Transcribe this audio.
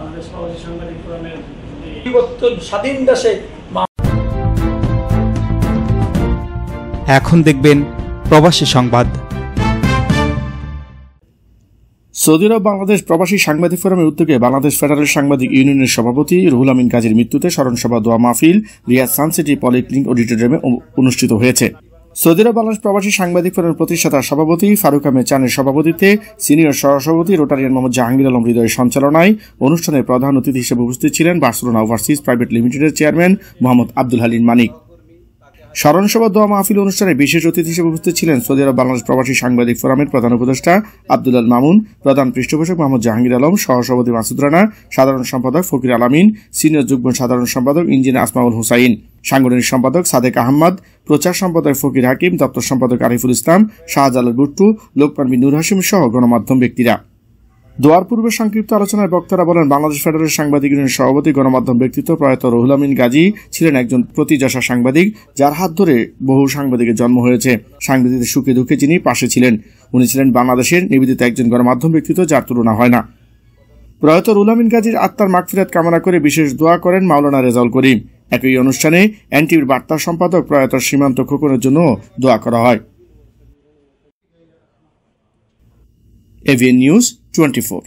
বাংলাদেশ প্রবাসী সাংবাদিক ফোরামের স্বাধীন দেশে। এখন দেখবেন প্রবাসী সংবাদ। সৌদি আরব বাংলাদেশ প্রবাসী সাংবাদিক ফোরামের উদ্যোগে বাংলাদেশ ফেডারেল সাংবাদিক ইউনিয়নের সভাপতি রুহুল আমিন গাজীর মৃত্যুতে স্মরণসভা দোয়া মাহফিল রিয়াদ সানসিটি পলিক্লিনিক অডিটোরিয়ামে অনুষ্ঠিত হয়েছে। সৌদি আরব বাংলাদেশ প্রবাসী সাংবাদিক ফোরামের প্রতিষ্ঠাতা সভাপতি ফারুক আহমেদ চানের সভাপতিত্বে সিনিয়র সহসভাপতি রোটারিয়ান মোহাম্মদ জাহাঙ্গীর আলম হৃদয়ের সঞ্চালনায় অনুষ্ঠানে প্রধান অতিথি হিসেবে উপস্থিত ছিলেন বার্সেলোনা ওভারসিজ প্রাইভেট লিমিটেডের চেয়ারম্যান মোহাম্মদ আব্দুল হালিম মানিক। স্মরণসভা দোয়া মাহফিল অনুষ্ঠানে বিশেষ অতিথি হিসেবে উপস্থিত ছিলেন সৌদি আরব বাংলাদেশ প্রবাসী সাংবাদিক ফোরামের প্রধান উপদেষ্টা আব্দুল আল মামুন, প্রধান পৃষ্ঠপোষক মোহাম্মদ জাহাঙ্গীর আলম, সহসভাপতি মাসুদ রানা, সাধারণ সম্পাদক ফকির আলামিন, সিনিয়র যুগ্ম সাধারণ সম্পাদক ইঞ্জিনিয়ার আসমাউল হুসাইন, সাংগঠনিক সম্পাদক সাদেক আহমদ, প্রচার সম্পাদক ফকির হাকিম, দপ্তর সম্পাদক আরিফুল ইসলাম, শাহজালাল বুট্টু, লোকমান বিন নূর হাশিম সহ গণমাধ্যম ব্যক্তিরা। দোয়ার পূর্বে সংক্ষিপ্ত আলোচনায় বক্তারা বলেন, বাংলাদেশ ফেডারেল সাংবাদিক ইউনিয়নের সভাপতি গণমাধ্যম ব্যক্তিত্ব প্রয়াত রুহুল আমিন গাজী ছিলেন একজন প্রতিযশা সাংবাদিক, যার হাত ধরে বহু সাংবাদিকের জন্ম হয়েছে। সাংবাদিকদের সুখে দুঃখে যিনি পাশে ছিলেন। উনি ছিলেন বাংলাদেশের নিবেদিত একজন গণমাধ্যম ব্যক্তিত্ব, যার তুলনা হয় না। প্রয়াত রুহুল আমিন গাজীর আত্মার মাগফিরাত কামনা করে বিশেষ দোয়া করেন মাওলানা রেজাউল করিম। একই অনুষ্ঠানে এনটিভির বার্তা সম্পাদক প্রয়াত সীমান্ত খোকনের জন্য দোয়া করা হয়। AVN news 24।